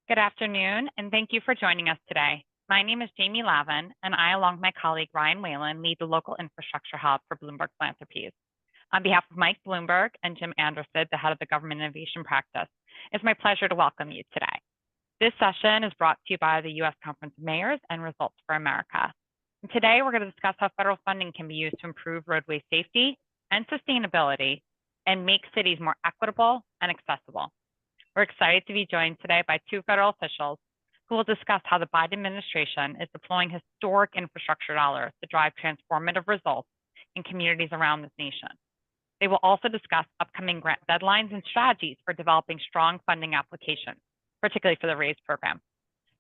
Good afternoon, and thank you for joining us today. My name is Jamie Lavin, and I, along with my colleague Ryan Whalen, lead the local infrastructure hub for Bloomberg Philanthropies. On behalf of Mike Bloomberg and Jim Anderson, the head of the Government Innovation Practice, it's my pleasure to welcome you today. This session is brought to you by the U.S. Conference of Mayors and Results for America. And today, we're going to discuss how federal funding can be used to improve roadway safety and sustainability and make cities more equitable and accessible. We're excited to be joined today by two federal officials who will discuss how the Biden administration is deploying historic infrastructure dollars to drive transformative results in communities around this nation. They will also discuss upcoming grant deadlines and strategies for developing strong funding applications, particularly for the RAISE program.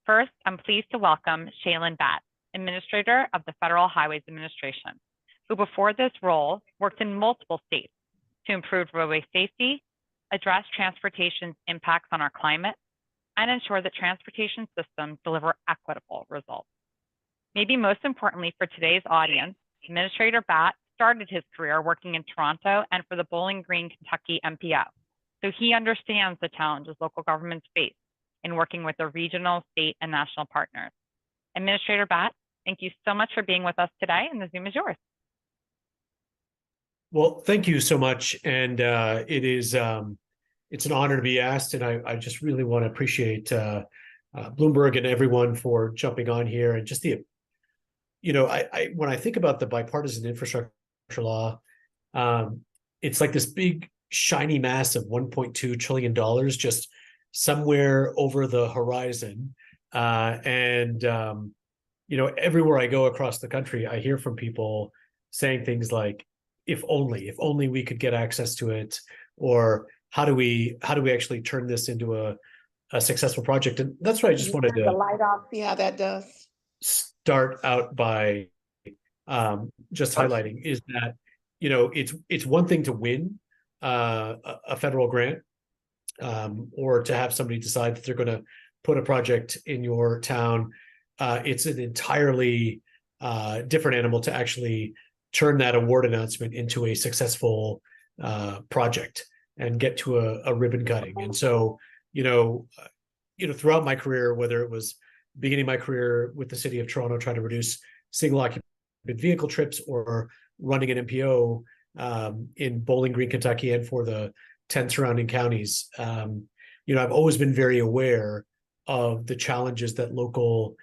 First, I'm pleased to welcome Shaylin Batt, Administrator of the Federal Highways Administration, who before this role worked in multiple states to improve roadway safety, address transportation's impacts on our climate, and ensure that transportation systems deliver equitable results. Maybe most importantly for today's audience, Administrator Batt started his career working in Toronto and for the Bowling Green, Kentucky MPO. So he understands the challenges local governments face in working with their regional, state, and national partners. Administrator Batt, thank you so much for being with us today, and the Zoom is yours. Well, thank you so much, and it's an honor to be asked, and I just really want to appreciate Bloomberg and everyone for jumping on here, and just when I think about the bipartisan infrastructure law, it's like this big shiny mass of $1.2 trillion just somewhere over the horizon, everywhere I go across the country, I hear from people saying things like, if only we could get access to it, or how do we actually turn this into a successful project? And that's what I just wanted to the light off, see how that does. Start out by just highlighting is that it's one thing to win a federal grant, or to have somebody decide that they're going to put a project in your town. It's an entirely different animal to actually turn that award announcement into a successful project and get to a ribbon cutting. And so, throughout my career, whether it was beginning my career with the city of Toronto, trying to reduce single occupant vehicle trips, or running an MPO in Bowling Green, Kentucky, and for the 10 surrounding counties, I've always been very aware of the challenges that local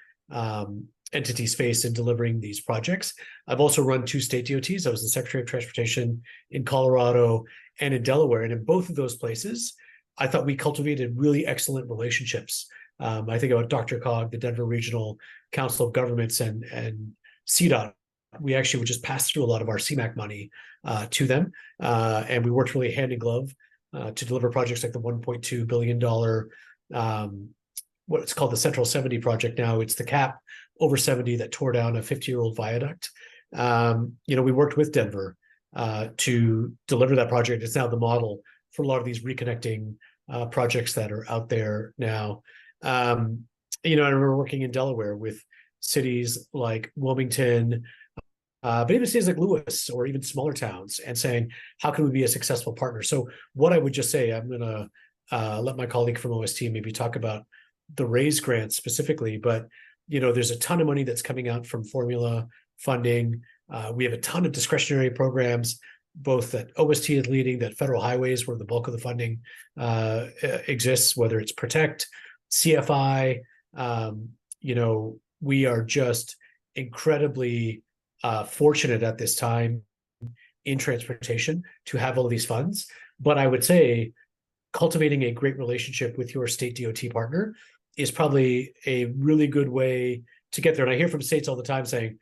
entities face in delivering these projects. I've also run two state DOTs. I was the Secretary of Transportation in Colorado and in Delaware. And in both of those places, I thought we cultivated really excellent relationships. I think about DRCOG, the Denver Regional Council of Governments, and CDOT. We actually would just pass through a lot of our CMAQ money to them. And we worked really hand in glove to deliver projects like the $1.2 billion, what it's called the Central 70 project now. It's the CAP over 70 that tore down a 50-year-old viaduct. We worked with Denver to deliver that project. It's now the model for a lot of these reconnecting projects that are out there now. I remember working in Delaware with cities like Wilmington, but even cities like Lewis, or even smaller towns, and saying, how can we be a successful partner? So what I would just say, I'm going to let my colleague from OST maybe talk about the RAISE grant specifically, but there's a ton of money that's coming out from formula funding. We have a ton of discretionary programs, both that OST is leading, that federal highways, where the bulk of the funding exists, whether it's Protect, CFI. We are just incredibly fortunate at this time in transportation to have all of these funds. But I would say cultivating a great relationship with your state DOT partner is probably a really good way to get there. And I hear from states all the time saying,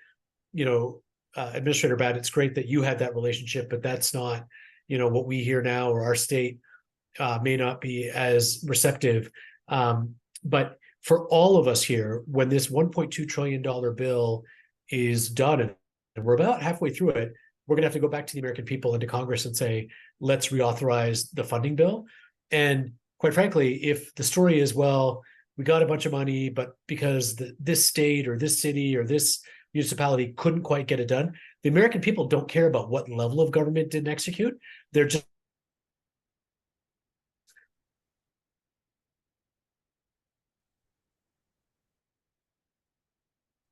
Administrator Batt, it's great that you had that relationship, but that's not, what we hear now, or our state may not be as receptive. But for all of us here, when this $1.2 trillion bill is done, and we're about halfway through it, we're going to have to go back to the American people and to Congress and say, let's reauthorize the funding bill. And quite frankly, if the story is, well, we got a bunch of money, but because this state or this city or this municipality couldn't quite get it done, the American people don't care about what level of government didn't execute. They're just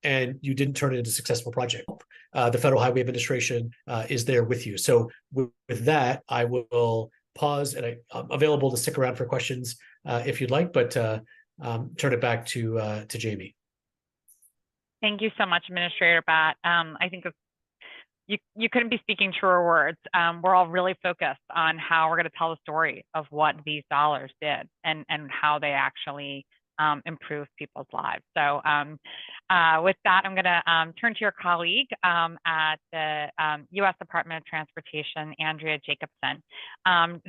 and you didn't turn it into a successful project. The Federal Highway Administration is there with you. So with that, I will pause, and I'm available to stick around for questions if you'd like, but turn it back to Jamie. Thank you so much, Administrator Batt. I think you couldn't be speaking truer words. We're all really focused on how we're going to tell the story of what these dollars did and how they actually improve people's lives. So with that, I'm going to turn to your colleague at the U.S. Department of Transportation, Andrea Jacobson,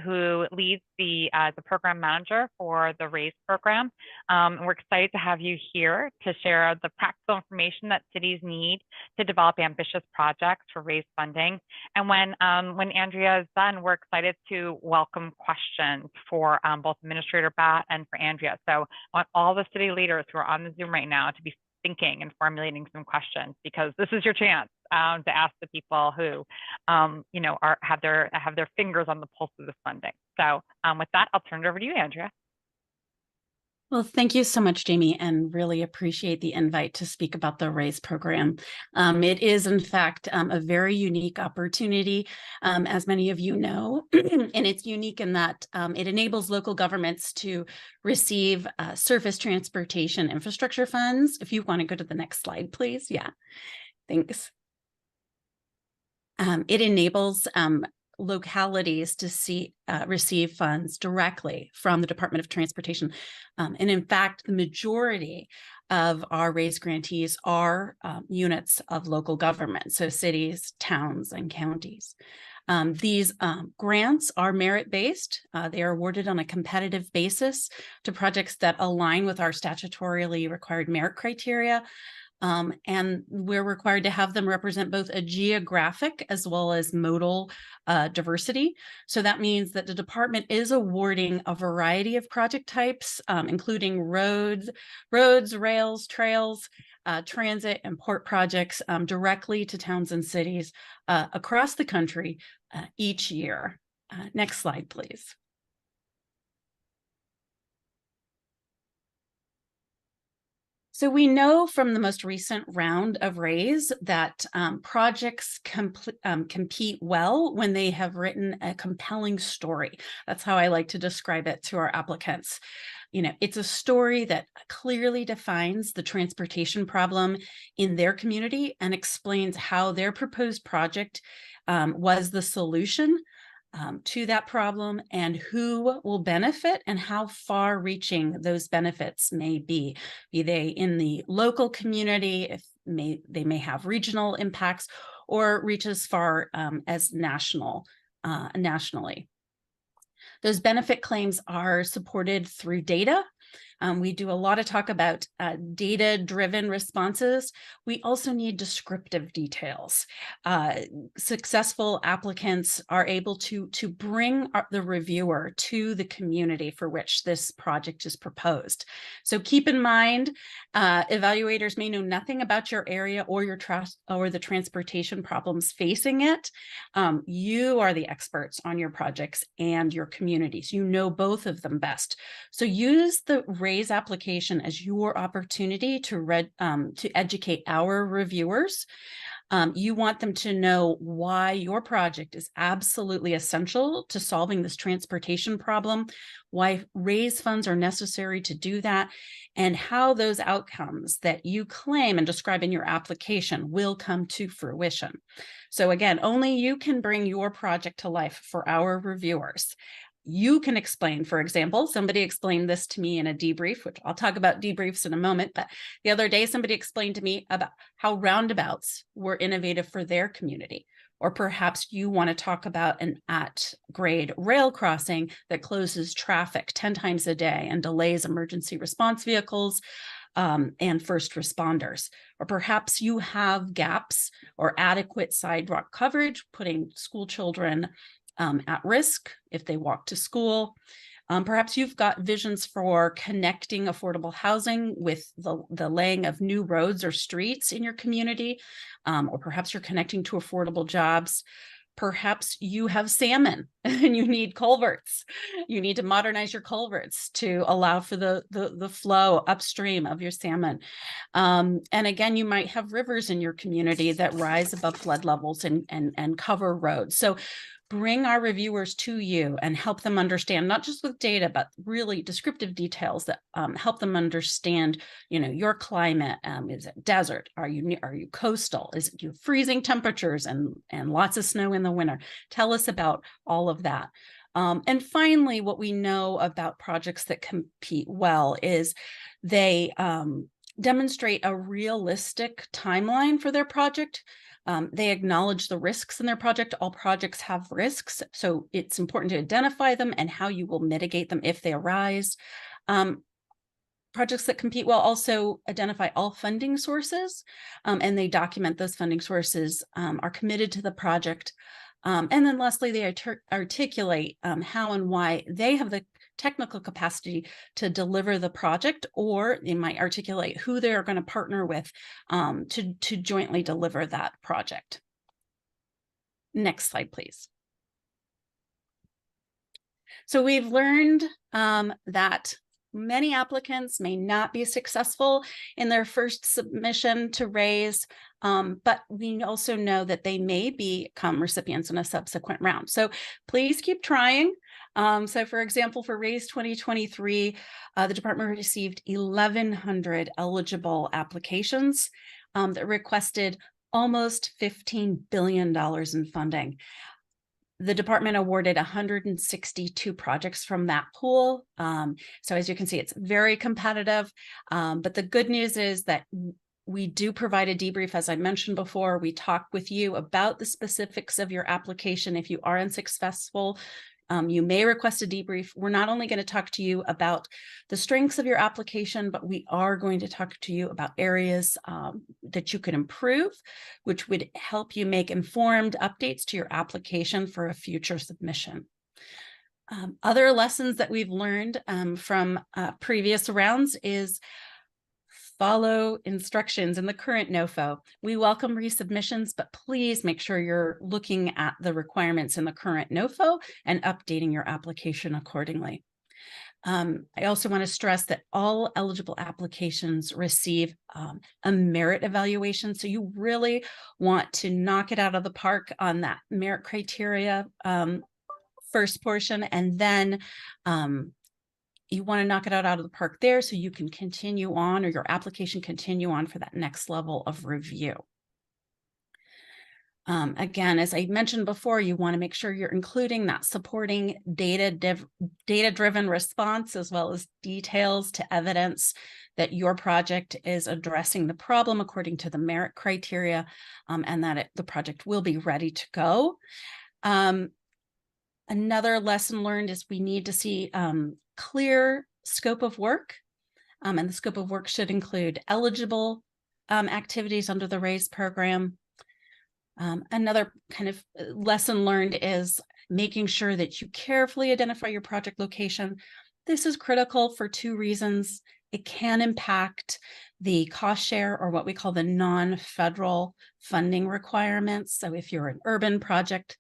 who leads the program manager for the RAISE program. We're excited to have you here to share the practical information that cities need to develop ambitious projects for RAISE funding. And when Andrea is done, we're excited to welcome questions for both Administrator Batt and for Andrea. So I want all the city leaders who are on the Zoom right now to be thinking and formulating some questions, because this is your chance to ask the people who, have their fingers on the pulse of this funding. So with that, I'll turn it over to you, Andrea. Well, thank you so much, Jamie, and really appreciate the invite to speak about the RAISE program. It is, in fact, a very unique opportunity, as many of you know, and it's unique in that it enables local governments to receive surface transportation infrastructure funds. If you want to go to the next slide, please. Yeah, thanks. It enables localities to receive funds directly from the Department of Transportation. And in fact, the majority of our RAISE grantees are units of local government, so cities, towns, and counties. These grants are merit-based. They are awarded on a competitive basis to projects that align with our statutorily required merit criteria. And we're required to have them represent both a geographic as well as modal diversity. So that means that the department is awarding a variety of project types, including roads, rails, trails, transit, and port projects directly to towns and cities across the country each year. Next slide, please. So we know from the most recent round of RAISE that projects compete well when they have written a compelling story. That's how I like to describe it to our applicants. It's a story that clearly defines the transportation problem in their community and explains how their proposed project was the solution to that problem, and who will benefit and how far-reaching those benefits may be they in the local community, they may have regional impacts, or reach as far as nationally. Those benefit claims are supported through data. We do a lot of talk about data-driven responses. We also need descriptive details. Successful applicants are able to bring the reviewer to the community for which this project is proposed. So keep in mind, evaluators may know nothing about your area or the transportation problems facing it. You are the experts on your projects and your communities. You know both of them best. So use the RAISE application as your opportunity to educate our reviewers. You want them to know why your project is absolutely essential to solving this transportation problem, why RAISE funds are necessary to do that, and how those outcomes that you claim and describe in your application will come to fruition. So again, only you can bring your project to life for our reviewers. You can explain, for example, somebody explained this to me in a debrief, which I'll talk about debriefs in a moment, but the other day somebody explained to me about how roundabouts were innovative for their community. Or perhaps you want to talk about an at-grade rail crossing that closes traffic 10 times a day and delays emergency response vehicles and first responders. Or perhaps you have gaps or adequate sidewalk coverage, putting school children at risk if they walk to school. Perhaps you've got visions for connecting affordable housing with the laying of new roads or streets in your community, or perhaps you're connecting to affordable jobs. Perhaps you have salmon and you need culverts. You need to modernize your culverts to allow for the flow upstream of your salmon. And again, you might have rivers in your community that rise above flood levels and cover roads. So bring our reviewers to you and help them understand, not just with data, but really descriptive details that help them understand, your climate. Is it desert? Are you coastal? Is it you freezing temperatures and lots of snow in the winter? Tell us about all of that. And finally, what we know about projects that compete well is they demonstrate a realistic timeline for their project. They acknowledge the risks in their project. All projects have risks, so it's important to identify them and how you will mitigate them if they arise. Projects that compete well also identify all funding sources, and they document those funding sources, are committed to the project. And then lastly, they articulate how and why they have the technical capacity to deliver the project, or they might articulate who they're going to partner with to jointly deliver that project. Next slide, please. So we've learned that many applicants may not be successful in their first submission to RAISE, but we also know that they may become recipients in a subsequent round. So please keep trying. So for example, for RAISE 2023, the department received 1,100 eligible applications that requested almost $15 billion in funding. The department awarded 162 projects from that pool. So as you can see, it's very competitive. But the good news is that we do provide a debrief. As I mentioned before, we talk with you about the specifics of your application. If you are unsuccessful, you may request a debrief. We're not only going to talk to you about the strengths of your application, but we are going to talk to you about areas that you could improve, which would help you make informed updates to your application for a future submission. Other lessons that we've learned from previous rounds is follow instructions in the current NOFO. We welcome resubmissions, but please make sure you're looking at the requirements in the current NOFO and updating your application accordingly. I also want to stress that all eligible applications receive a merit evaluation. So you really want to knock it out of the park on that merit criteria first portion, and then you want to knock it out of the park there so you can continue on, or your application continue on for that next level of review. Again, as I mentioned before, you want to make sure you're including that supporting data-driven response, as well as details to evidence that your project is addressing the problem according to the merit criteria, and that the project will be ready to go. Another lesson learned is we need to see clear scope of work, and the scope of work should include eligible activities under the RAISE program. Another kind of lesson learned is making sure that you carefully identify your project location. This is critical for two reasons. It can impact the cost share, or what we call the non-federal funding requirements. So if you're an urban project,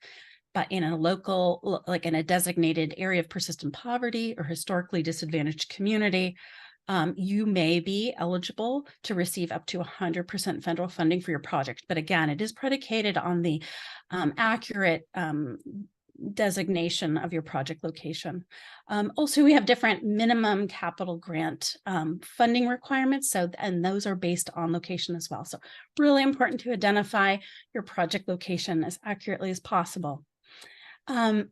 but in a local, like in a designated area of persistent poverty or historically disadvantaged community, you may be eligible to receive up to 100% federal funding for your project. But again, it is predicated on the accurate designation of your project location. Also, we have different minimum capital grant funding requirements. And those are based on location as well. So really important to identify your project location as accurately as possible. I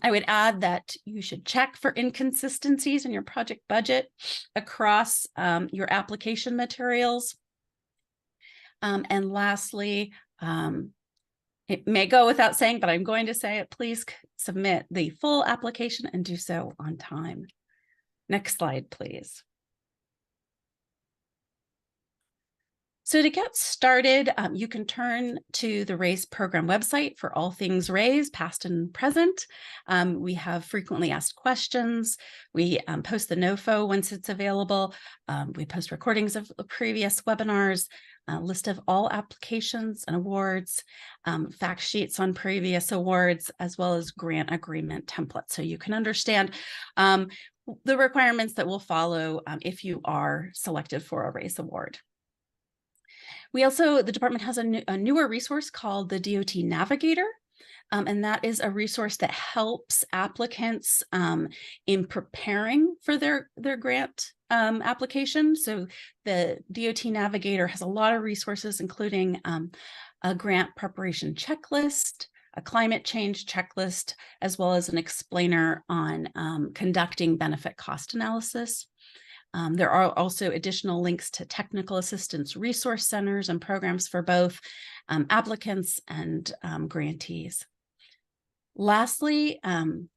would add that you should check for inconsistencies in your project budget across your application materials. And lastly, it may go without saying, but I'm going to say it, please submit the full application and do so on time. Next slide, please. So to get started, you can turn to the RAISE program website for all things RAISE, past and present. We have frequently asked questions. We post the NOFO once it's available. We post recordings of previous webinars, a list of all applications and awards, fact sheets on previous awards, as well as grant agreement templates. So you can understand the requirements that will follow if you are selected for a RAISE award. We also, the department has a newer resource called the DOT Navigator, and that is a resource that helps applicants in preparing for their grant application. So the DOT Navigator has a lot of resources, including a grant preparation checklist, a climate change checklist, as well as an explainer on conducting benefit cost analysis. There are also additional links to technical assistance resource centers and programs for both applicants and grantees. Lastly,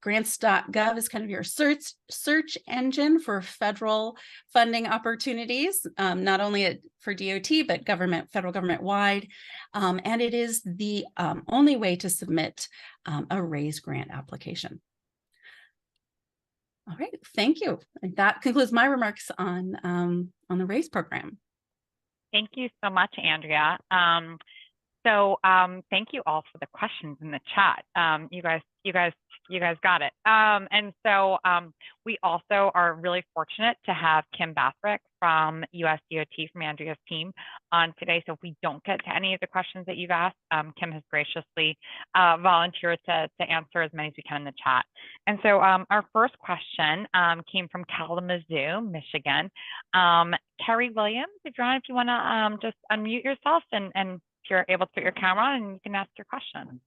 grants.gov is kind of your search engine for federal funding opportunities, not only for DOT, but federal government wide. And it is the only way to submit a RAISE grant application. All right, thank you. And that concludes my remarks on the RAISE program. Thank you so much, Andrea. Thank you all for the questions in the chat. You guys got it. We also are really fortunate to have Kim Bathrick from USDOT, from Andrea's team, on today. So if we don't get to any of the questions that you've asked, Kim has graciously volunteered to answer as many as we can in the chat. And so our first question came from Kalamazoo, Michigan. Kerry Williams, if you want to just unmute yourself and if you're able to put your camera on, and you can ask your question.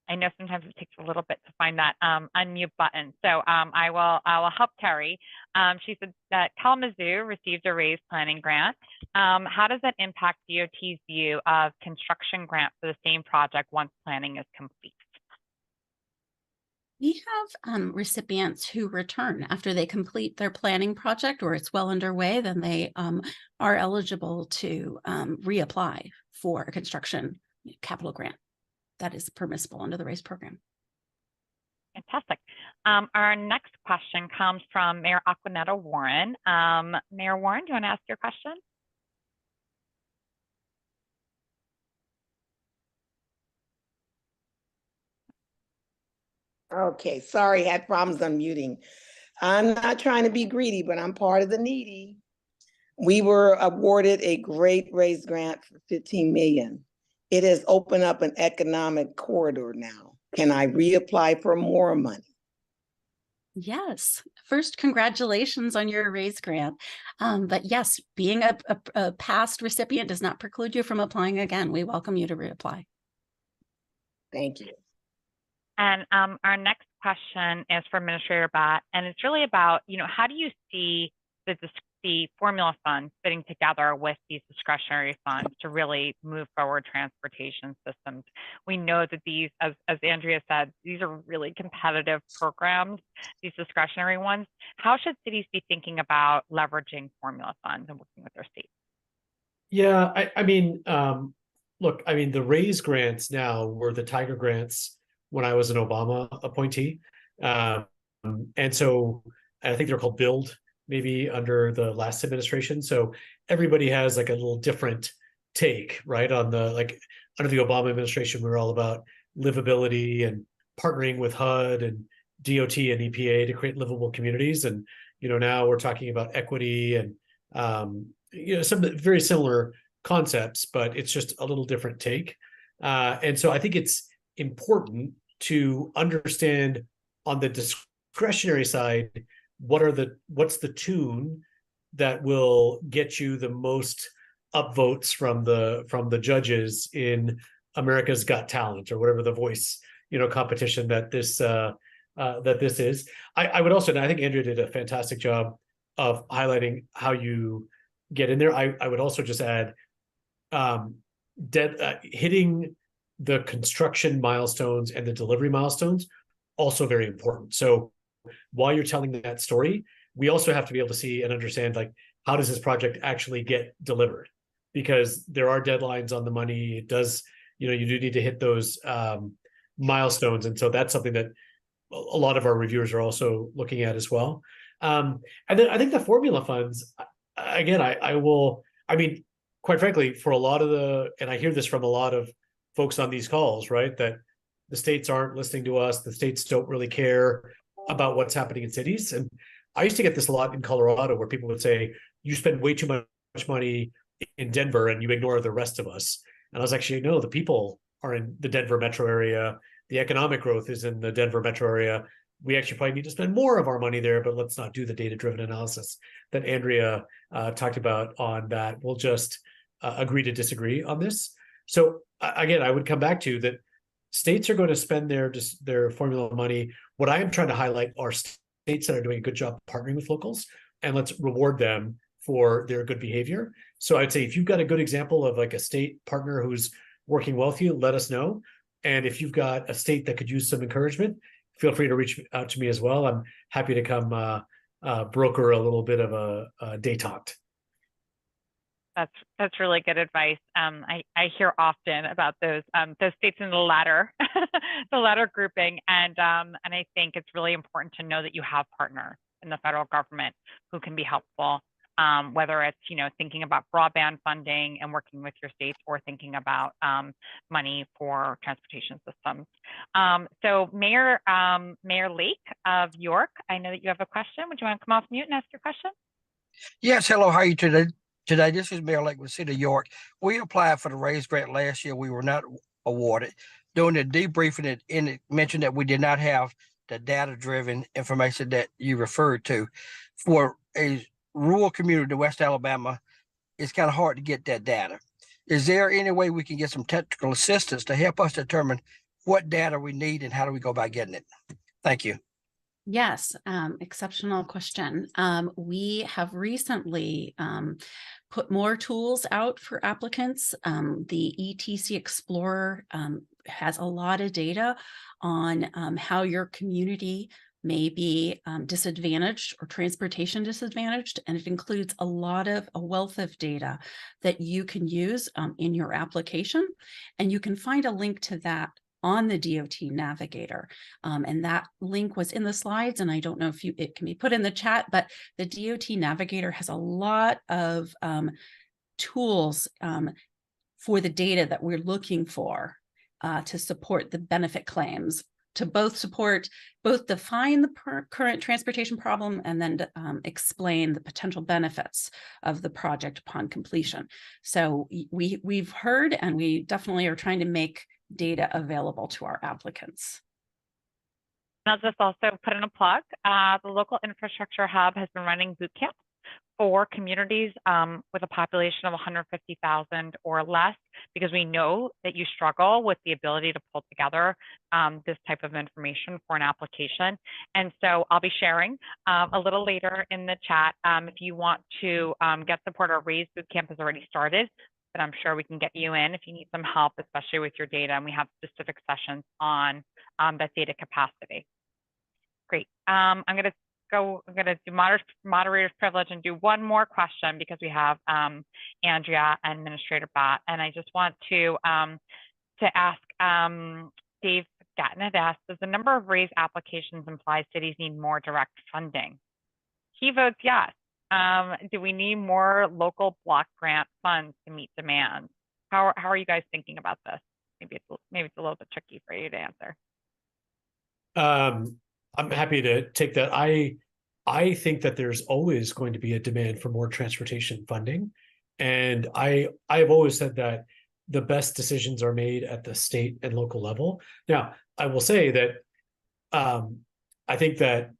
I know sometimes it takes a little bit to find that unmute button. So I will help Terry. She said that Kalamazoo received a RAISE planning grant. How does that impact DOT's view of construction grant for the same project once planning is complete? We have recipients who return after they complete their planning project, or it's well underway, then they are eligible to reapply for a construction capital grant. That is permissible under the RAISE program. Fantastic. Our next question comes from Mayor Aquanetta Warren. Mayor Warren, do you want to ask your question? Okay, sorry, had problems unmuting. I'm not trying to be greedy, but I'm part of the needy. We were awarded a great RAISE grant for $15 million. It has opened up an economic corridor now. Can I reapply for more money? Yes. First, congratulations on your RAISE grant. But yes, being a past recipient does not preclude you from applying again. We welcome you to reapply. Thank you. And our next question is for Administrator Batt, and it's really about, how do you see the formula funds fitting together with these discretionary funds to really move forward transportation systems? We know that these, as Andrea said, these are really competitive programs, these discretionary ones. How should cities be thinking about leveraging formula funds and working with their states? Yeah, look, the RAISE grants now were the Tiger grants when I was an Obama appointee. And so I think they're called Build, maybe under the last administration. So everybody has like a little different take, right? On under the Obama administration, we were all about livability and partnering with HUD and DOT and EPA to create livable communities. And, now we're talking about equity and, some very similar concepts, but it's just a little different take. And so I think it's important to understand on the discretionary side, what's the tune that will get you the most upvotes from the judges in America's Got Talent, or whatever the voice competition that this is. I would also, and I think Andrea did a fantastic job of highlighting how you get in there. I would also just add hitting the construction milestones and the delivery milestones also very important. So while you're telling that story, we also have to be able to see and understand, like, how does this project actually get delivered? Because there are deadlines on the money. It does, you do need to hit those milestones. And so that's something that a lot of our reviewers are also looking at as well. And then I think the formula funds, again, I mean, quite frankly, for a lot of and I hear this from a lot of folks on these calls, right, that the states aren't listening to us. The states don't really care about what's happening in cities. And I used to get this a lot in Colorado, where people would say, you spend way too much money in Denver and you ignore the rest of us. And I was actually, no, the people are in the Denver metro area. The economic growth is in the Denver metro area. We actually probably need to spend more of our money there, but let's not do the data-driven analysis that Andrea talked about on that. We'll just agree to disagree on this. So again, I would come back to that states are going to spend their formula money. What I am trying to highlight are states that are doing a good job partnering with locals, and let's reward them for their good behavior. So I'd say if you've got a good example of like a state partner who's working well with you, let us know. And if you've got a state that could use some encouragement, feel free to reach out to me as well. I'm happy to come broker a little bit of a détente. That's really good advice. I hear often about those states in the latter the latter grouping, and I think it's really important to know that you have partners in the federal government who can be helpful, whether it's thinking about broadband funding and working with your states, or thinking about money for transportation systems. So Mayor Lake of York, I know that you have a question. Would you want to come off mute and ask your question? Yes, hello. How are you today? This is Mayor Lake with the City of York. We applied for the RAISE grant last year. We were not awarded. During the debriefing, it mentioned that we did not have the data-driven information that you referred to. For a rural community in West Alabama, it's kind of hard to get that data. Is there any way we can get some technical assistance to help us determine what data we need and how do we go about getting it? Thank you. Yes, exceptional question. We have recently put more tools out for applicants. The ETC Explorer has a lot of data on how your community may be disadvantaged or transportation disadvantaged, and it includes a wealth of data that you can use in your application, and you can find a link to that on the DOT Navigator. And that link was in the slides, and I don't know if it can be put in the chat, but the DOT Navigator has a lot of tools for the data that we're looking for to support the benefit claims, to both define the current transportation problem and then to, explain the potential benefits of the project upon completion. So we've heard, and we definitely are trying to make data available to our applicants. I'll just also put in a plug. The Local Infrastructure Hub has been running boot camps for communities with a population of 150,000 or less, because we know that you struggle with the ability to pull together this type of information for an application. And so I'll be sharing a little later in the chat. If you want to get support, our RAISE bootcamp has already started, but I'm sure we can get you in if you need some help, especially with your data. And we have specific sessions on that data capacity. Great. I'm going to do moderator's privilege and do one more question, because we have Andrea and Administrator Bott. And I just want to ask, Dave Gatton had asked, does the number of RAISE applications imply cities need more direct funding? He votes yes. Do we need more local block grant funds to meet demand? How are you guys thinking about this? Maybe it's a little bit tricky for you to answer. I'm happy to take that. I think that there's always going to be a demand for more transportation funding. And I have always said that the best decisions are made at the state and local level. Now, I will say that I think that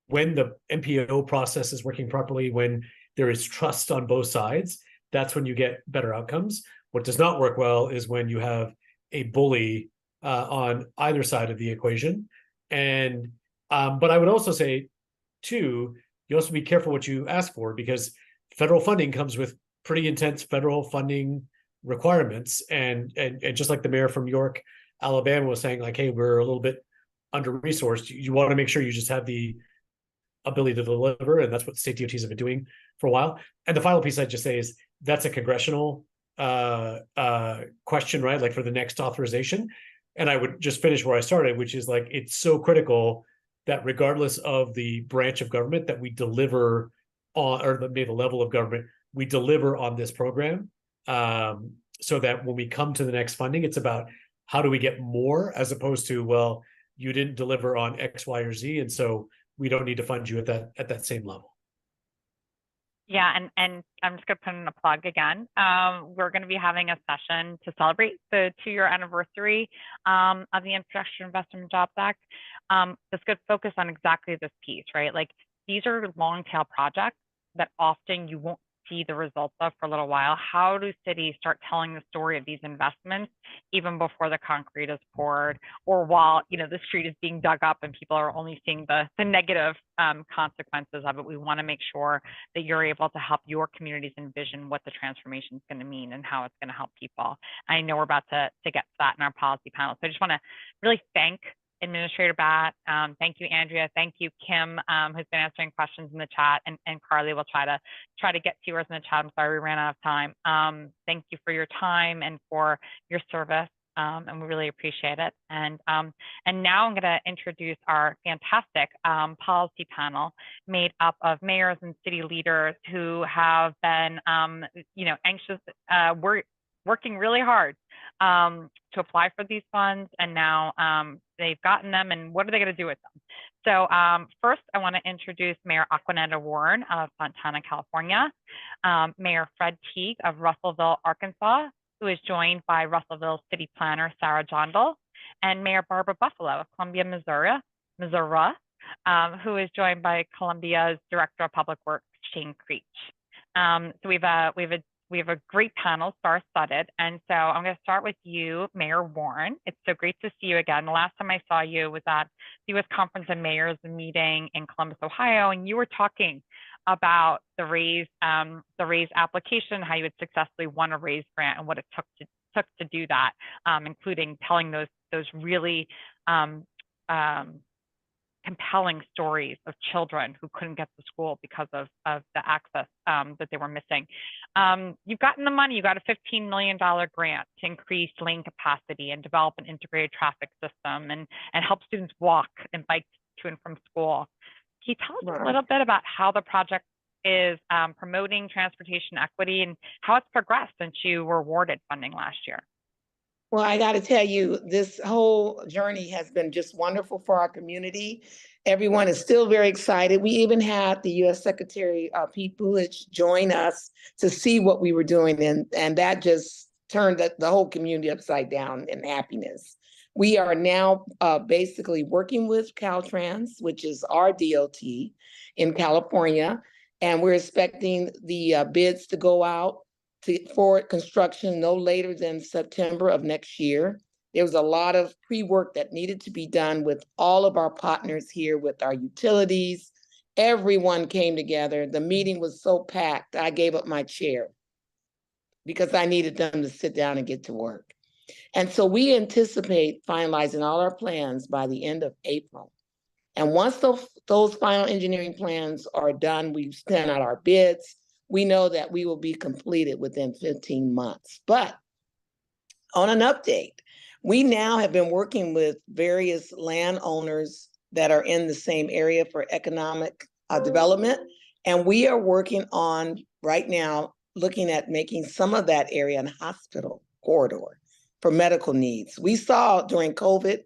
when the MPO process is working properly, when there is trust on both sides, that's when you get better outcomes. What does not work well is when you have a bully on either side of the equation. And but I would also say, too, you also be careful what you ask for, because federal funding comes with pretty intense federal funding requirements. And just like the mayor from York, Alabama was saying, like, hey, we're a little bit under-resourced. You want to make sure you just have the ability to deliver, and that's what state DOTs have been doing for a while. And the final piece I'd just say is that's a congressional question, right? Like for the next authorization. And I would just finish where I started, which is like, it's so critical that regardless of the branch of government that we deliver on, or maybe the level of government, we deliver on this program, so that when we come to the next funding, it's about how do we get more, as opposed to, well, you didn't deliver on X, Y, or Z, and so we don't need to fund you at that same level. Yeah, and I'm just going to put in a plug again. We're going to be having a session to celebrate the 2-year anniversary of the Infrastructure Investment and Jobs Act. That's going to focus on exactly this piece, right? Like, these are long tail projects that often you won't see the results of for a little while. How do cities start telling the story of these investments even before the concrete is poured, or while, you know, the street is being dug up and people are only seeing the negative consequences of it? We want to make sure that you're able to help your communities envision what the transformation is going to mean and how it's going to help people. I know we're about to get to that in our policy panel. So I just want to really thank Administrator Batt. Thank you, Andrea. Thank you, Kim, who's been answering questions in the chat, and Carly will try to get to yours in the chat. I'm sorry we ran out of time. Thank you for your time and for your service, and we really appreciate it. And now I'm going to introduce our fantastic policy panel made up of mayors and city leaders who have been, anxious. We're working really hard to apply for these funds, and now they've gotten them, and what are they going to do with them? So first, I want to introduce Mayor Aquanetta Warren of Fontana, California, Mayor Fred Teague of Russellville, Arkansas, who is joined by Russellville City Planner Sarah Jondal, and Mayor Barbara Buffalo of Columbia, Missouri, who is joined by Columbia's Director of Public Works, Shane Creech. So we have a great panel, star-studded, and so I'm going to start with you, Mayor Warren. It's so great to see you again. The last time I saw you was at the U.S. Conference of Mayors meeting in Columbus, Ohio, and you were talking about the RAISE application, how you had successfully won a RAISE grant, and what it took to do that, including telling those really compelling stories of children who couldn't get to school because of the access that they were missing. You've gotten the money. You got a $15 million grant to increase lane capacity and develop an integrated traffic system and help students walk and bike to and from school. Can you tell us a little bit about how the project is promoting transportation equity and how it's progressed since you were awarded funding last year? Well, I got to tell you, this whole journey has been just wonderful for our community. Everyone is still very excited. We even had the U.S. Secretary Pete Buttigieg join us to see what we were doing, and that just turned the whole community upside down in happiness. We are now basically working with Caltrans, which is our DOT in California, and we're expecting the bids to go out for construction no later than September of next year. There was a lot of pre-work that needed to be done with all of our partners here, with our utilities. Everyone came together. The meeting was so packed, I gave up my chair because I needed them to sit down and get to work. And so we anticipate finalizing all our plans by the end of April. And once those final engineering plans are done, we've sent out our bids. We know that we will be completed within 15 months. But on an update, we now have been working with various landowners that are in the same area for economic development. And we are working on, right now, looking at making some of that area a hospital corridor for medical needs. We saw during COVID,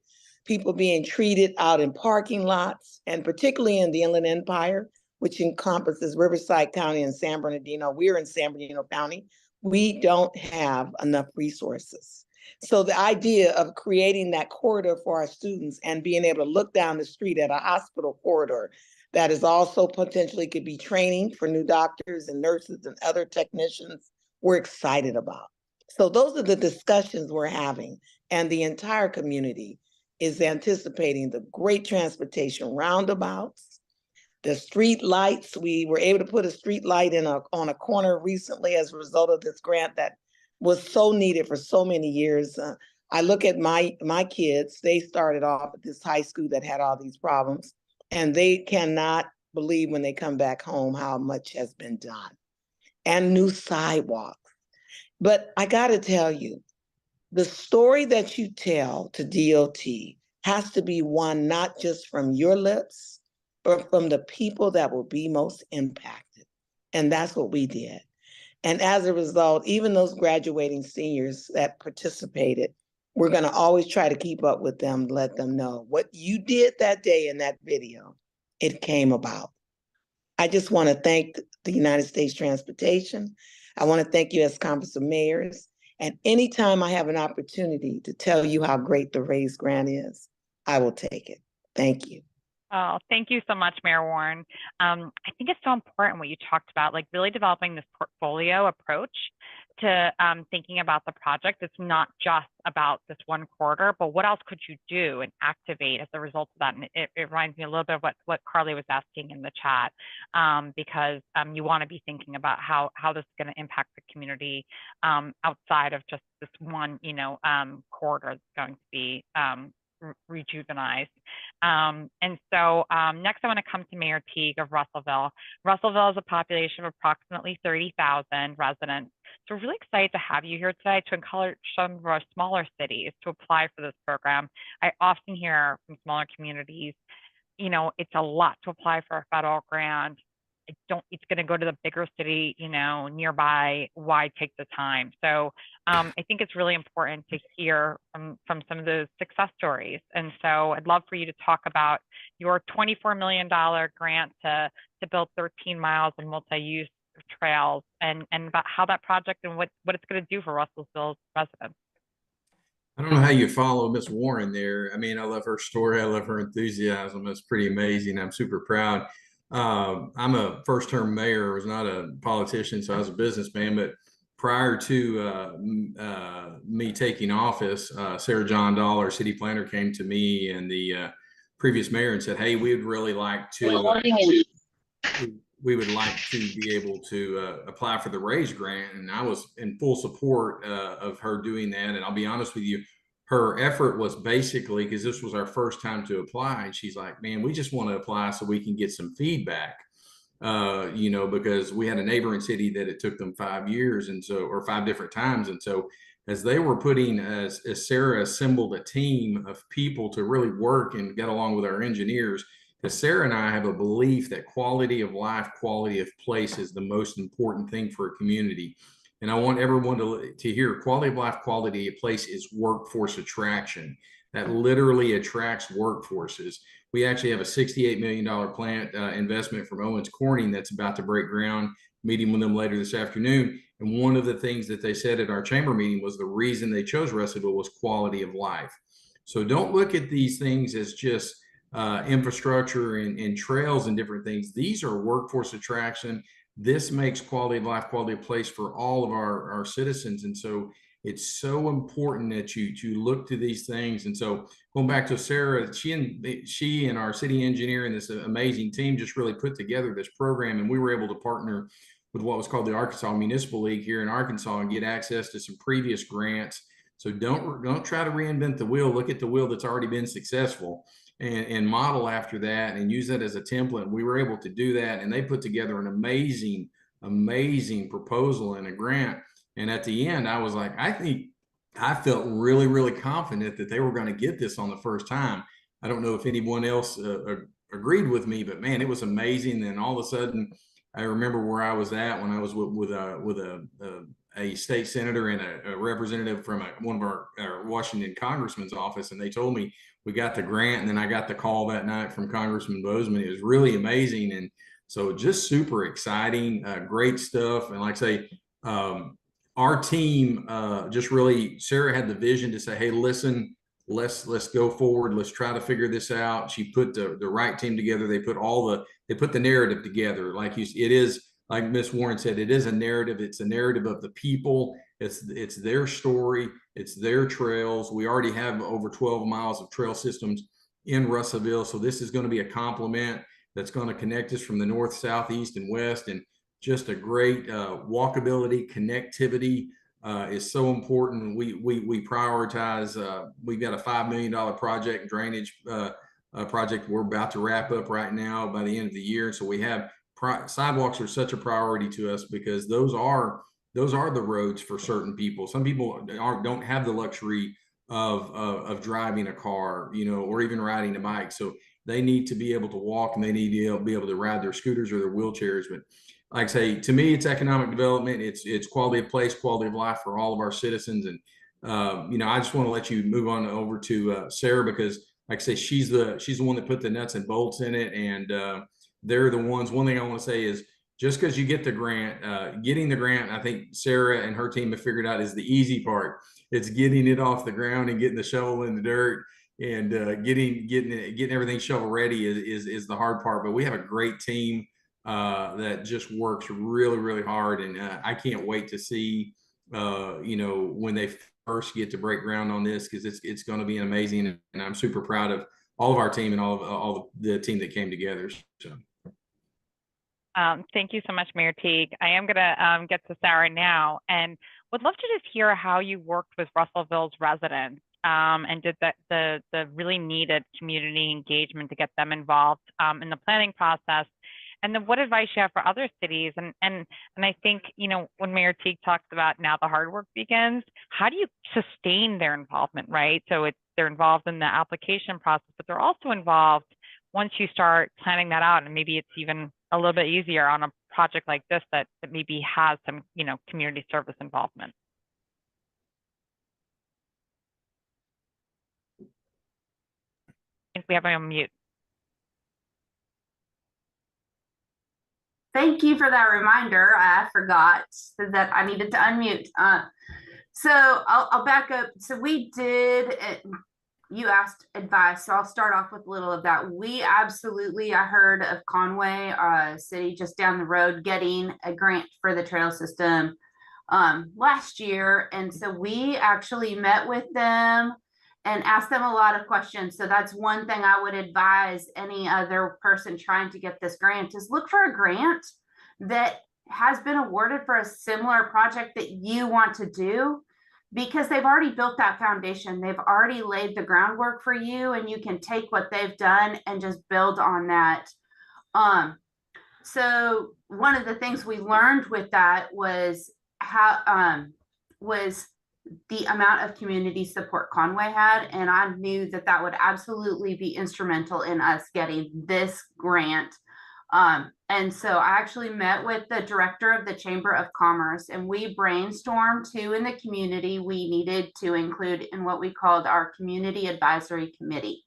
people being treated out in parking lots, and particularly in the Inland Empire, which encompasses Riverside County and San Bernardino. We're in San Bernardino County. We don't have enough resources. So the idea of creating that corridor for our students and being able to look down the street at a hospital corridor that is also potentially could be training for new doctors and nurses and other technicians, we're excited about. So those are the discussions we're having, and the entire community is anticipating the great transportation roundabouts, the street lights. We were able to put a street light on a corner recently as a result of this grant that was so needed for so many years. I look at my kids, they started off at this high school that had all these problems, and they cannot believe when they come back home how much has been done, and new sidewalks. But I got to tell you, the story that you tell to DOT has to be one not just from your lips, but from the people that will be most impacted. And that's what we did. And as a result, even those graduating seniors that participated, we're going to always try to keep up with them, let them know what you did that day in that video, it came about. I just want to thank the United States Transportation. I want to thank you as Conference of Mayors. And anytime I have an opportunity to tell you how great the RAISE grant is, I will take it. Thank you. Oh, thank you so much, Mayor Warren. I think it's so important what you talked about, like really developing this portfolio approach to thinking about the project. It's not just about this one corridor, but what else could you do and activate as a result of that? And it reminds me a little bit of what Carly was asking in the chat, because you want to be thinking about how this is going to impact the community outside of just this one, corridor that's going to be rejuvenized. And so next I want to come to Mayor Teague of Russellville. Russellville has a population of approximately 30,000 residents. So we're really excited to have you here today to encourage some of our smaller cities to apply for this program. I often hear from smaller communities, it's a lot to apply for a federal grant. It's going to go to the bigger city, nearby. Why take the time? So I think it's really important to hear from some of those success stories. And so I'd love for you to talk about your $24 million grant to build 13 miles of multi-use trails and about how that project and what it's going to do for Russellville's residents. I don't know how you follow Miss Warren there. I mean, I love her story. I love her enthusiasm. It's pretty amazing. I'm super proud. I'm a first-term mayor. I was not a politician, so I was a businessman. But prior to me taking office, Sarah John Dahl, our city planner, came to me and the previous mayor and said, "Hey, we'd really like to. We would like to be able to apply for the RAISE grant." And I was in full support of her doing that. And I'll be honest with you, her effort was basically, because this was our first time to apply, and she's like, "Man, we just want to apply so we can get some feedback, because we had a neighboring city that it took them 5 years, and so, or 5 different times. And so as they were as Sarah assembled a team of people to really work and get along with our engineers, because Sarah and I have a belief that quality of life, quality of place is the most important thing for a community. And I want everyone to hear quality of life, quality of place is workforce attraction. That literally attracts workforces. We actually have a $68 million plant investment from Owens Corning that's about to break ground, meeting with them later this afternoon. And one of the things that they said at our chamber meeting was the reason they chose Russellville was quality of life. So don't look at these things as just infrastructure and trails and different things. These are workforce attraction. This makes quality of life, quality of place for all of our citizens. And so it's so important that you look to these things. And so going back to Sarah, she and our city engineer and this amazing team just really put together this program. And we were able to partner with what was called the Arkansas Municipal League here in Arkansas and get access to some previous grants. So don't try to reinvent the wheel. Look at the wheel that's already been successful and model after that and use that as a template. We were able to do that, and they put together an amazing proposal and a grant. And at the end, I was like, I felt really, really confident that they were going to get this on the first time. I don't know if anyone else agreed with me, but man, it was amazing. And all of a sudden, I remember where I was at when I was with a state senator and a representative from one of our Washington congressman's office, and they told me we got the grant. And then I got the call that night from Congressman Bozeman. It was really amazing, and so just super exciting, great stuff. And like I say, our team just really, Sarah had the vision to say, "Hey, listen, let's go forward. Let's try to figure this out." She put the right team together. They put the narrative together. It is, like Miss Warren said, it is a narrative. It's a narrative of the people. It's their story. It's their trails. We already have over 12 miles of trail systems in Russellville. So this is going to be a complement that's going to connect us from the north, south, east, and west. And just a great walkability, connectivity is so important. We prioritize. We've got a $5 million project, drainage project we're about to wrap up right now by the end of the year. So we have sidewalks are such a priority to us because those are the roads for certain people. Some people don't have the luxury of driving a car, or even riding a bike. So they need to be able to walk, and they need to be able to ride their scooters or their wheelchairs. But like I say, to me, it's economic development. It's quality of place, quality of life for all of our citizens. And I just want to let you move on over to Sarah, because like I say, she's the one that put the nuts and bolts in it, and they're the ones. One thing I want to say is, just because you get the grant, getting the grant, I think Sarah and her team have figured out, is the easy part. It's getting it off the ground and getting the shovel in the dirt, and getting everything shovel ready is the hard part. But we have a great team that just works really, really hard, and I can't wait to see when they first get to break ground on this, because it's going to be amazing, and I'm super proud of all of our team and all of the team that came together. So. Thank you so much, Mayor Teague. I am going to get to Sarah now, and would love to just hear how you worked with Russellville's residents and did the really needed community engagement to get them involved in the planning process, and then what advice you have for other cities. And I think, when Mayor Teague talks about now the hard work begins, how do you sustain their involvement, right? So they're involved in the application process, but they're also involved once you start planning that out, and maybe it's even a little bit easier on a project like this that maybe has some, community service involvement. I think we have you on mute. Thank you for that reminder. I forgot that I needed to unmute. So I'll back up. So we did, you asked advice, so I'll start off with a little of that. I heard of Conway, city just down the road, getting a grant for the trail system last year. And so we actually met with them and asked them a lot of questions. So that's one thing I would advise any other person trying to get this grant, is look for a grant that has been awarded for a similar project that you want to do, because they've already built that foundation. They've already laid the groundwork for you, and you can take what they've done and just build on that. So one of the things we learned with that was was the amount of community support Conway had. And I knew that would absolutely be instrumental in us getting this grant. And so I actually met with the director of the Chamber of Commerce, and we brainstormed who in the community we needed to include in what we called our community advisory committee.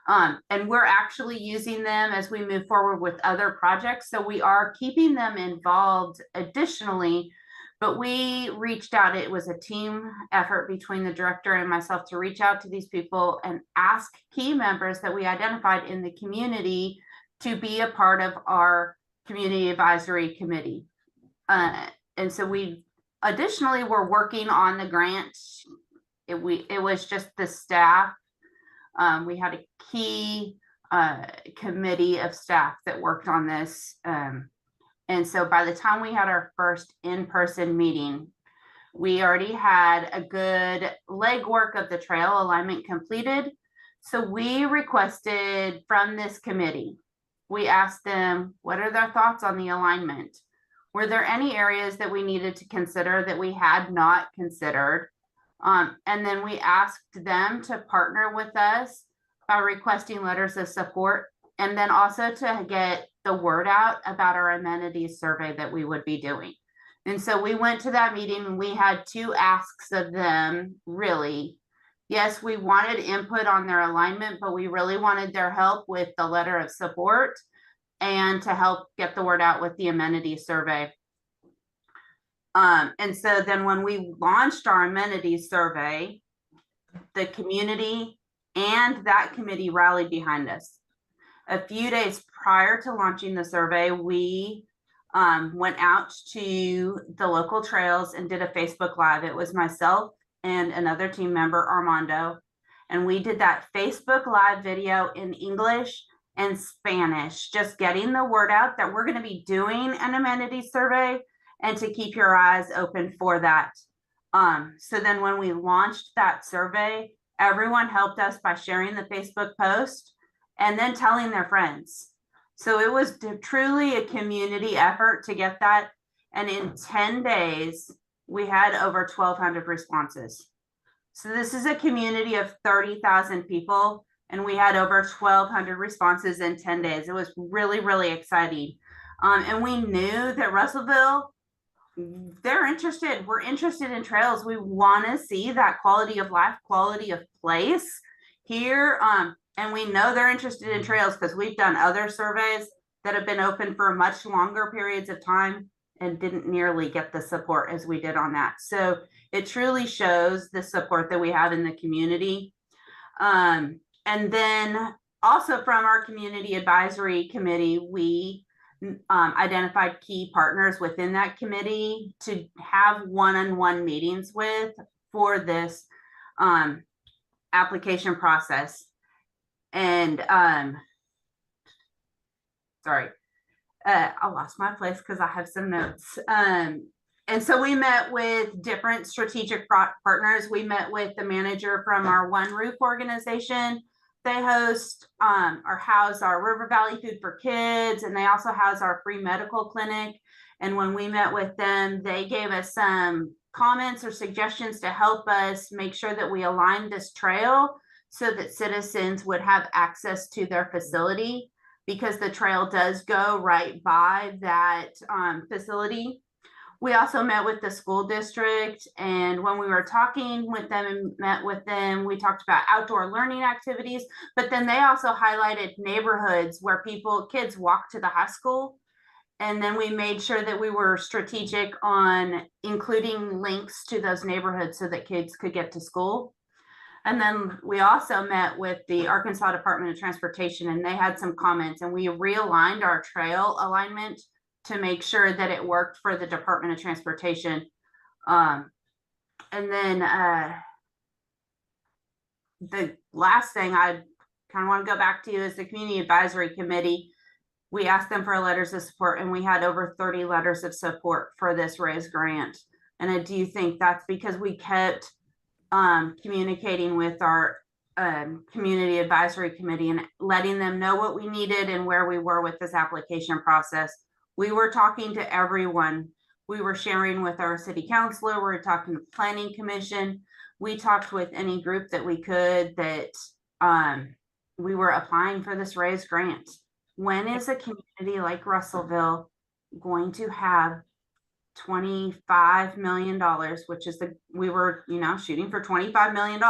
And we're actually using them as we move forward with other projects. So we are keeping them involved additionally, but we reached out. It was a team effort between the director and myself to reach out to these people and ask key members that we identified in the community to be a part of our community advisory committee. And so we additionally were working on the grant. It was just the staff. We had a key committee of staff that worked on this. And so by the time we had our first in-person meeting, we already had a good legwork of the trail alignment completed. So we requested from this committee, we asked them, what are their thoughts on the alignment? Were there any areas that we needed to consider that we had not considered? And then we asked them to partner with us by requesting letters of support, and then also to get the word out about our amenities survey that we would be doing. And so we went to that meeting and we had two asks of them, really. Yes, we wanted input on their alignment, but we really wanted their help with the letter of support and to help get the word out with the amenities survey. And so then when we launched our amenities survey, the community and that committee rallied behind us. A few days prior to launching the survey, we went out to the local trails and did a Facebook Live. It was myself and another team member, Armando, and we did that Facebook Live video in English and Spanish, just getting the word out that we're going to be doing an amenities survey and to keep your eyes open for that. So then when we launched that survey, everyone helped us by sharing the Facebook post and then telling their friends. So it was truly a community effort to get that. And in 10 days, we had over 1,200 responses. So this is a community of 30,000 people, and we had over 1,200 responses in 10 days. It was really, really exciting. And we knew that Russellville, they're interested. We're interested in trails. We want to see that quality of life, quality of place here. And we know they're interested in trails because we've done other surveys that have been open for much longer periods of time and didn't nearly get the support as we did on that. So it truly shows the support that we have in the community. And then also from our community advisory committee, we identified key partners within that committee to have one-on-one meetings with for this application process. And sorry, I lost my place because I have some notes. And so we met with different strategic partners. We met with the manager from our One Roof organization. They host or house our River Valley Food for Kids, and they also house our free medical clinic. And when we met with them, they gave us some comments or suggestions to help us make sure that we align this trail so that citizens would have access to their facility, because the trail does go right by that facility. We also met with the school district, and when we were talking with them and met with them, we talked about outdoor learning activities, but then they also highlighted neighborhoods where kids walk to the high school. And then we made sure that we were strategic on including links to those neighborhoods so that kids could get to school. And then we also met with the Arkansas Department of Transportation, and they had some comments, and we realigned our trail alignment to make sure that it worked for the Department of Transportation. And then the last thing I kind of want to go back to is the Community Advisory Committee. We asked them for letters of support, and we had over 30 letters of support for this RAISE grant. And I do think that's because we kept communicating with our Community Advisory Committee and letting them know what we needed and where we were with this application process. We were talking to everyone. We were sharing with our city councilor. We were talking to the Planning Commission. We talked with any group that we could that we were applying for this RAISE grant. When is a community like Russellville going to have $25 million, which is we were, shooting for $25 million.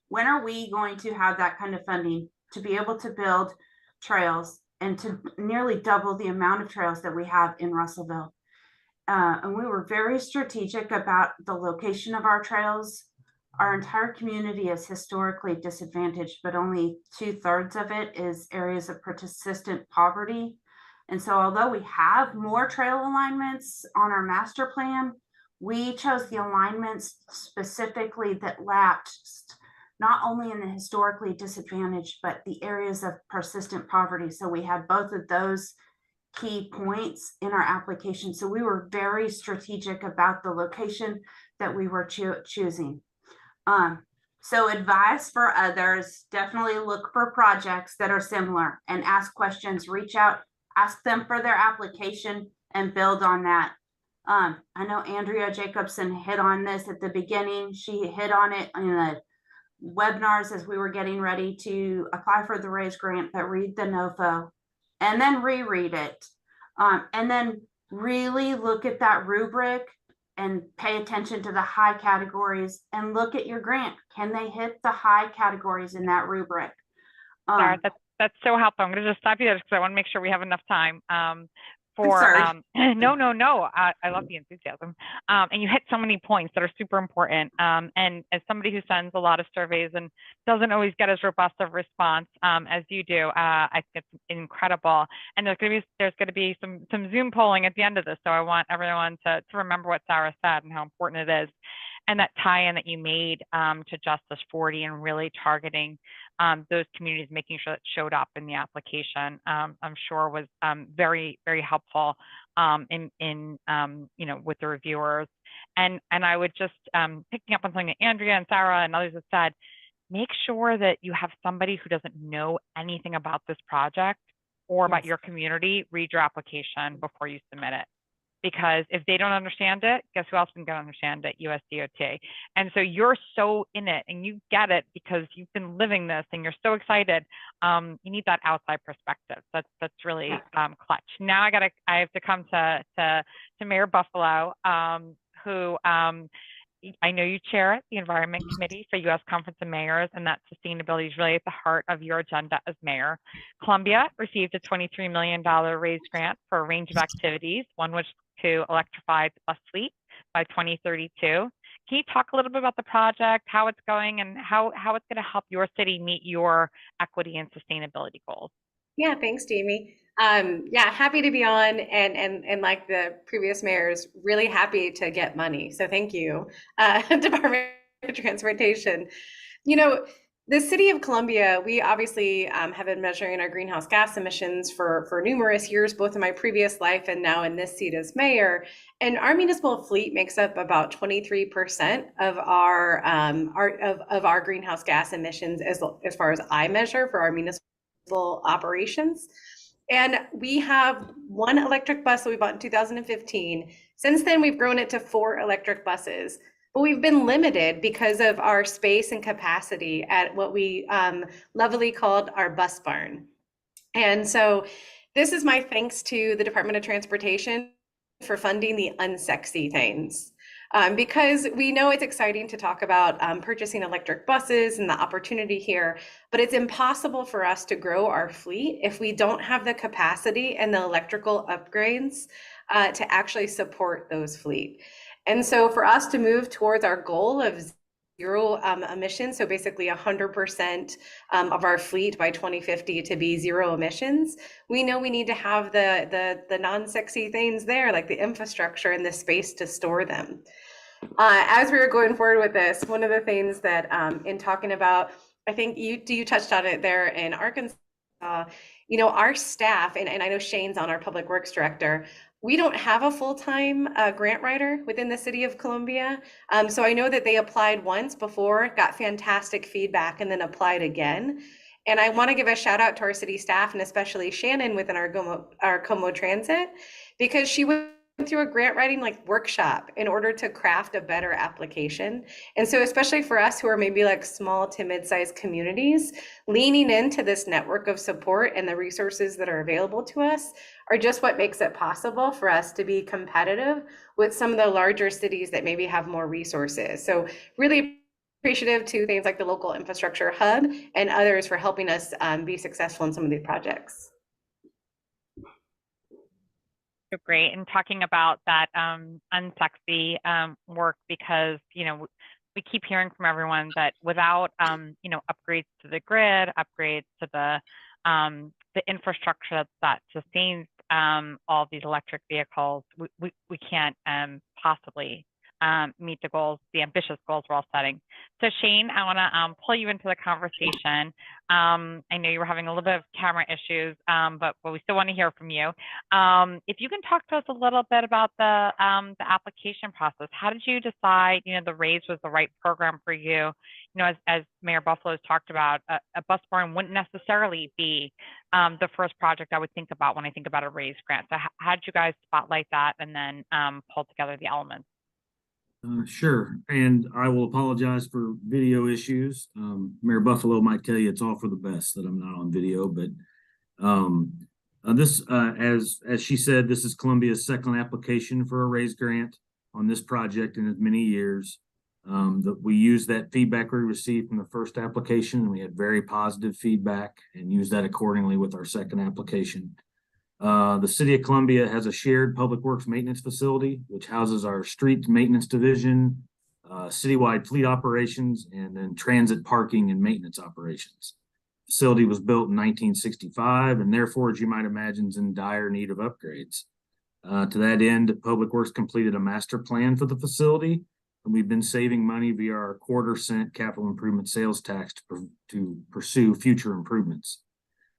When are we going to have that kind of funding to be able to build trails and to nearly double the amount of trails that we have in Russellville? And we were very strategic about the location of our trails. Our entire community is historically disadvantaged, but only 2/3 of it is areas of persistent poverty. And so although we have more trail alignments on our master plan, we chose the alignments specifically that lapsed not only in the historically disadvantaged, but the areas of persistent poverty. So we had both of those key points in our application. So we were very strategic about the location that we were choosing. So advice for others, definitely look for projects that are similar and ask questions, reach out, ask them for their application and build on that. I know Andrea Jacobson hit on this at the beginning. She hit on it in the webinars as we were getting ready to apply for the RAISE grant, but read the NOFO and then reread it. And then really look at that rubric and pay attention to the high categories and look at your grant. Can they hit the high categories in that rubric? Sarah, that's so helpful. I'm going to just stop you there because I want to make sure we have enough time no, I love the enthusiasm. And you hit so many points that are super important. And as somebody who sends a lot of surveys and doesn't always get as robust of response as you do, I think it's incredible. And there's going to be some Zoom polling at the end of this. So I want everyone to remember what Sarah said and how important it is. And that tie-in that you made to Justice 40 and really targeting those communities, making sure that showed up in the application, I'm sure was very, very helpful you know, with the reviewers. And I would just, picking up on something that Andrea and Sarah and others have said, make sure that you have somebody who doesn't know anything about this project or about your community read your application before you submit it. Because if they don't understand it, guess who else isn't going to understand it? USDOT. And so you're so in it and you get it because you've been living this and you're so excited. You need that outside perspective. That's really clutch. Now I have to come to Mayor Buffalo, who I know you chair the Environment Committee for U.S. Conference of Mayors, and that sustainability is really at the heart of your agenda as mayor. Columbia received a $23 million raise grant for a range of activities, one was to electrify the bus fleet by 2032. Can you talk a little bit about the project, how it's going, and how it's going to help your city meet your equity and sustainability goals? Yeah, thanks, Jamie. Yeah, happy to be on, and like the previous mayors, really happy to get money. So thank you, Department of Transportation. You know, the city of Columbia, we obviously have been measuring our greenhouse gas emissions for numerous years, both in my previous life and now in this seat as mayor. And our municipal fleet makes up about 23% of our greenhouse gas emissions as far as I measure for our municipal operations. And we have one electric bus that we bought in 2015. Since then, we've grown it to 4 electric buses. But we've been limited because of our space and capacity at what we lovingly called our bus barn. And so this is my thanks to the Department of Transportation for funding the unsexy things. Because we know it's exciting to talk about purchasing electric buses and the opportunity here, but it's impossible for us to grow our fleet if we don't have the capacity and the electrical upgrades to actually support those fleet. And so for us to move towards our goal of zero emissions, so basically 100% of our fleet by 2050 to be zero emissions, we know we need to have the non-sexy things there, like the infrastructure and the space to store them. As we were going forward with this, one of the things that in talking about, I think you touched on it there in Arkansas, you know, our staff, and I know Shane's on our public works director, we don't have a full-time grant writer within the city of Columbia. So I know that they applied once before, got fantastic feedback, and then applied again. And I want to give a shout out to our city staff, and especially Shannon within our Como Transit, because she went through a grant writing workshop in order to craft a better application. And so especially for us who are maybe like small to mid-sized communities, leaning into this network of support and the resources that are available to us are just what makes it possible for us to be competitive with some of the larger cities that maybe have more resources. So really appreciative to things like the local infrastructure hub and others for helping us be successful in some of these projects. Great. And talking about that unsexy work, because, you know, we keep hearing from everyone that without, you know, upgrades to the grid, upgrades to the infrastructure that sustains all of these electric vehicles, we can't possibly meet the goals, the ambitious goals we're all setting. So Shane, I want to pull you into the conversation. I know you were having a little bit of camera issues, but we still want to hear from you. If you can talk to us a little bit about the application process. How did you decide, you know, the raise was the right program for you? You know, as Mayor Buffalo has talked about, a bus barn wouldn't necessarily be the first project I would think about when I think about a raise grant. So how did you guys spotlight that and then pull together the elements? Sure, and I will apologize for video issues. Mayor Buffalo might tell you it's all for the best that I'm not on video, but this, as she said, this is Columbia's second application for a raise grant on this project in as many years. That we used that feedback we received from the first application, and we had very positive feedback, and used that accordingly with our second application. The city of Columbia has a shared public works maintenance facility, which houses our street maintenance division, citywide fleet operations, and then transit parking and maintenance operations. The facility was built in 1965, and therefore, as you might imagine, is in dire need of upgrades. To that end, Public Works completed a master plan for the facility, and we've been saving money via our quarter-cent capital improvement sales tax to pursue future improvements.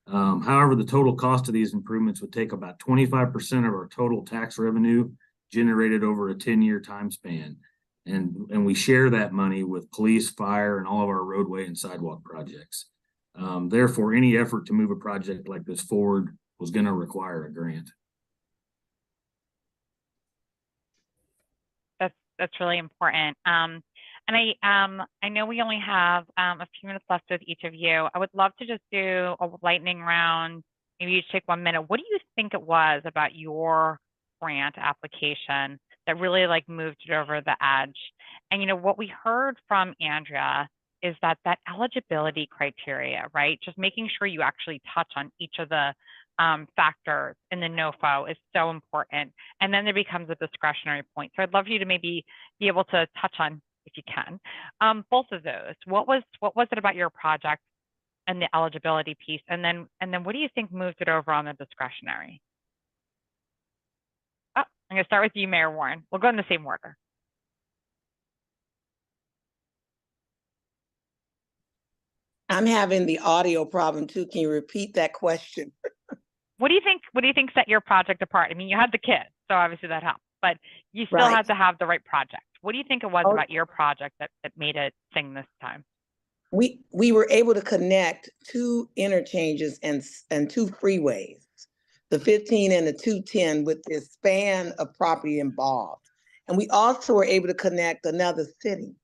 However, the total cost of these improvements would take about 25% of our total tax revenue generated over a 10-year time span. And we share that money with police, fire, and all of our roadway and sidewalk projects. Therefore, any effort to move a project like this forward was going to require a grant. That's really important. And I know we only have a few minutes left with each of you. I would love to just do a lightning round. Maybe you take 1 minute. What do you think it was about your grant application that really like moved it over the edge? And you know what we heard from Andrea is that eligibility criteria, right? Just making sure you actually touch on each of the factors in the NOFO is so important. And then there becomes a discretionary point. So I'd love you to maybe be able to touch on, if you can, both of those. What was it about your project and the eligibility piece? And then what do you think moved it over on the discretionary? Oh, I'm gonna start with you, Mayor Warren. We'll go in the same order. I'm having the audio problem too. Can you repeat that question? What do you think set your project apart? I mean, you had the kids, so obviously that helped, but you still Right. had to have the right project. What do you think it was about your project that made it sing this time? We were able to connect 2 interchanges and 2 freeways, the 15 and the 210, with the span of property involved. And we also were able to connect another city.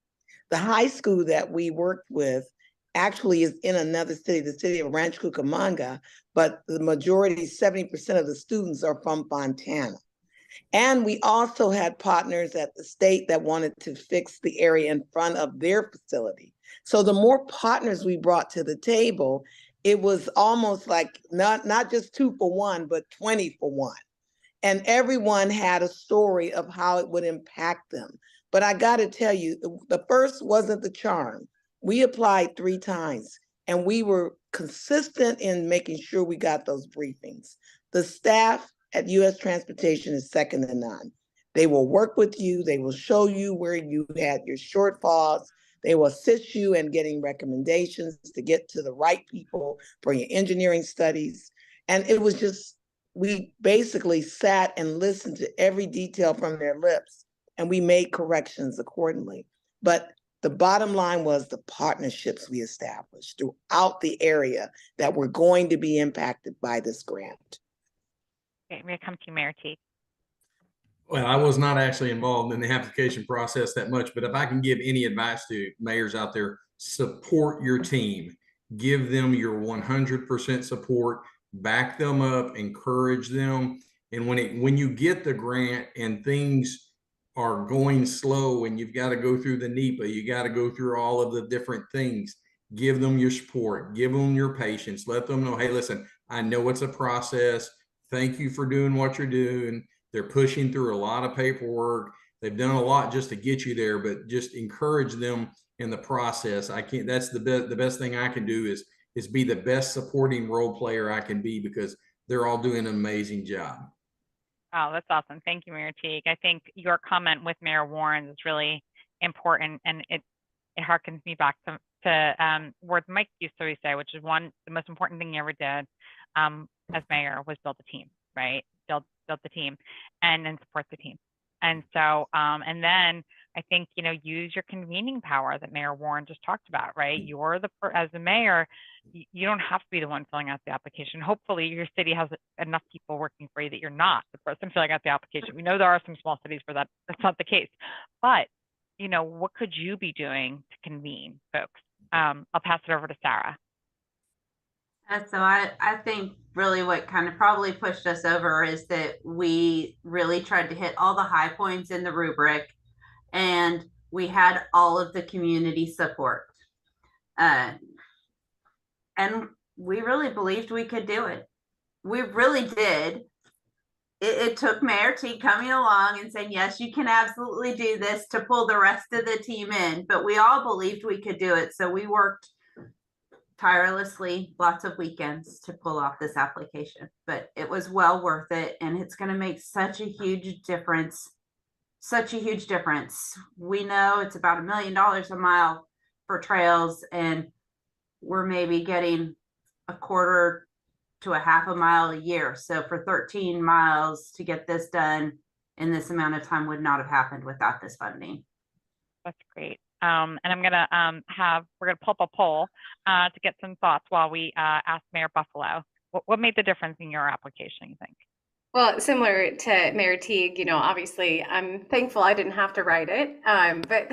The high school that we worked with actually is in another city, the city of Rancho Cucamonga, but the majority, 70% of the students are from Fontana. And we also had partners at the state that wanted to fix the area in front of their facility. So the more partners we brought to the table, it was almost like not just 2 for 1, but 20 for 1. And everyone had a story of how it would impact them. But I got to tell you, the first wasn't the charm. We applied 3 times and we were consistent in making sure we got those briefings. The staff at U.S. Transportation is second to none. They will work with you. They will show you where you had your shortfalls. They will assist you in getting recommendations to get to the right people for your engineering studies. And it was just, we basically sat and listened to every detail from their lips, and we made corrections accordingly. But the bottom line was the partnerships we established throughout the area that were going to be impacted by this grant. Okay, I'm going to come to you, Mayor T. Well, I was not actually involved in the application process that much, but if I can give any advice to mayors out there, support your team, give them your 100% support, back them up, encourage them. And when you get the grant and things are going slow and you've got to go through the NEPA, you got to go through all of the different things, give them your support, give them your patience, let them know, hey, listen, I know it's a process. Thank you for doing what you're doing. They're pushing through a lot of paperwork. They've done a lot just to get you there, but just encourage them in the process. That's the best thing I can do is be the best supporting role player I can be, because they're all doing an amazing job. Oh, that's awesome. Thank you, Mayor Teague. I think your comment with Mayor Warren is really important, and it harkens me back to words Mike used to always say, which is the most important thing he ever did as mayor was build a team, right? Build the team and then support the team. And so, and then I think, use your convening power that Mayor Warren just talked about, right? You're as the mayor, you don't have to be the one filling out the application. Hopefully your city has enough people working for you that you're not the person filling out the application. We know there are some small cities where that's not the case, but what could you be doing to convene folks? I'll pass it over to Sarah. So I think really what kind of probably pushed us over is that we really tried to hit all the high points in the rubric, and we had all of the community support. And we really believed we could do it. We really did. It took Mayor T coming along and saying, yes, you can absolutely do this, to pull the rest of the team in, but we all believed we could do it. So we worked tirelessly, lots of weekends to pull off this application, but it was well worth it. And it's going to make such a huge difference. We know it's about $1 million a mile for trails, and we're maybe getting a quarter to a half a mile a year. So for 13 miles to get this done in this amount of time would not have happened without this funding. That's great. And I'm gonna we're gonna pull up a poll to get some thoughts while we ask Mayor Buffalo. What made the difference in your application, you think? Well, similar to Mayor Teague, obviously I'm thankful I didn't have to write it. But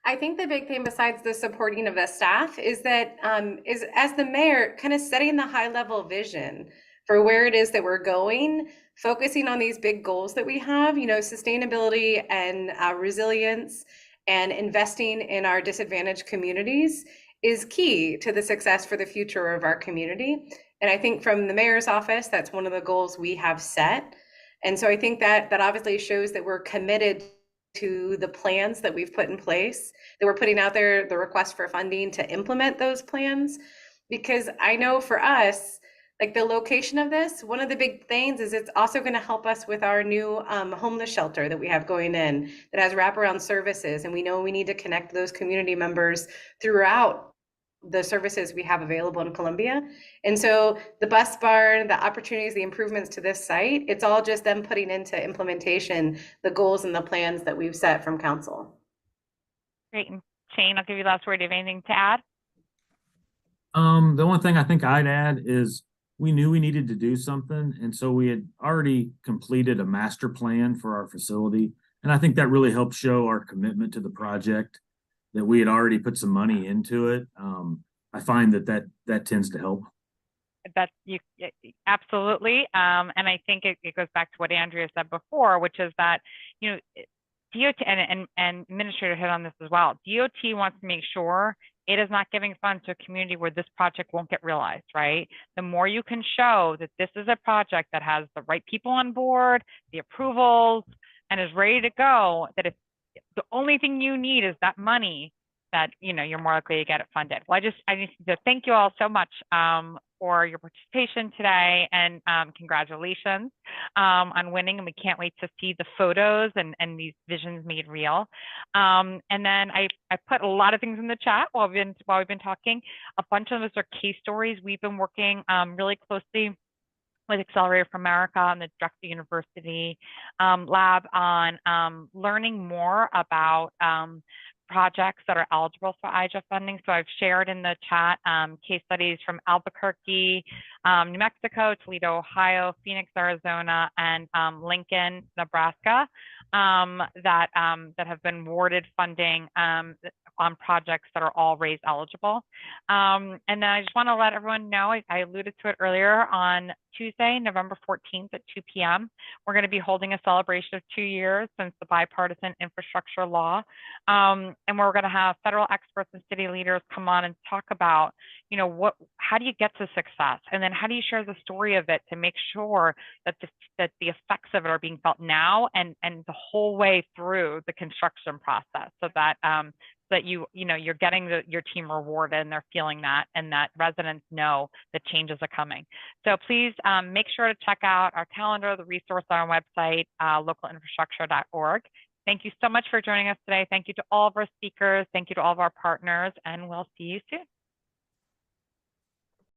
I think the big thing besides the supporting of the staff is that is as the mayor kind of setting the high level vision for where it is that we're going, focusing on these big goals that we have, sustainability and resilience and investing in our disadvantaged communities is key to the success for the future of our community. And I think from the mayor's office, that's one of the goals we have set. And so I think that obviously shows that we're committed to the plans that we've put in place, that we're putting out there, the request for funding to implement those plans. Because I know for us, like the location of this, one of the big things is it's also going to help us with our new homeless shelter that we have going in that has wraparound services. And we know we need to connect those community members throughout the services we have available in Columbia. And so the bus barn, the opportunities, the improvements to this site, it's all just them putting into implementation the goals and the plans that we've set from council. Great. And Shane, I'll give you the last word. Do you have anything to add? The only thing I think I'd add is we knew we needed to do something. And so we had already completed a master plan for our facility. And I think that really helped show our commitment to the project, that we had already put some money into it. I find that tends to help. That's absolutely. And I think it goes back to what Andrea said before, which is that, DOT and Administrator hit on this as well. DOT wants to make sure it is not giving funds to a community where this project won't get realized, right? The more you can show that this is a project that has the right people on board, the approvals, and is ready to go, that if the only thing you need is that money, that you're more likely to get it funded. Well, I need to thank you all so much for your participation today, and congratulations on winning. And we can't wait to see the photos and these visions made real. And then I put a lot of things in the chat while we've been talking. A bunch of those are case stories. We've been working really closely with Accelerator for America and the Drexel University lab on learning more about projects that are eligible for IJA funding. So I've shared in the chat case studies from Albuquerque, New Mexico, Toledo, Ohio, Phoenix, Arizona, and Lincoln, Nebraska that have been awarded funding on projects that are all RAISE eligible. And then I just want to let everyone know, I alluded to it earlier, on Tuesday, November 14th at 2 p.m., we're going to be holding a celebration of 2 years since the bipartisan infrastructure law. And we're going to have federal experts and city leaders come on and talk about, how do you get to success? And then how do you share the story of it to make sure that the effects of it are being felt now and the whole way through the construction process, so that that you're getting your team rewarded and they're feeling that, and that residents know that changes are coming. So please make sure to check out our calendar, the resource on our website, localinfrastructure.org. Thank you so much for joining us today. Thank you to all of our speakers. Thank you to all of our partners, and we'll see you soon.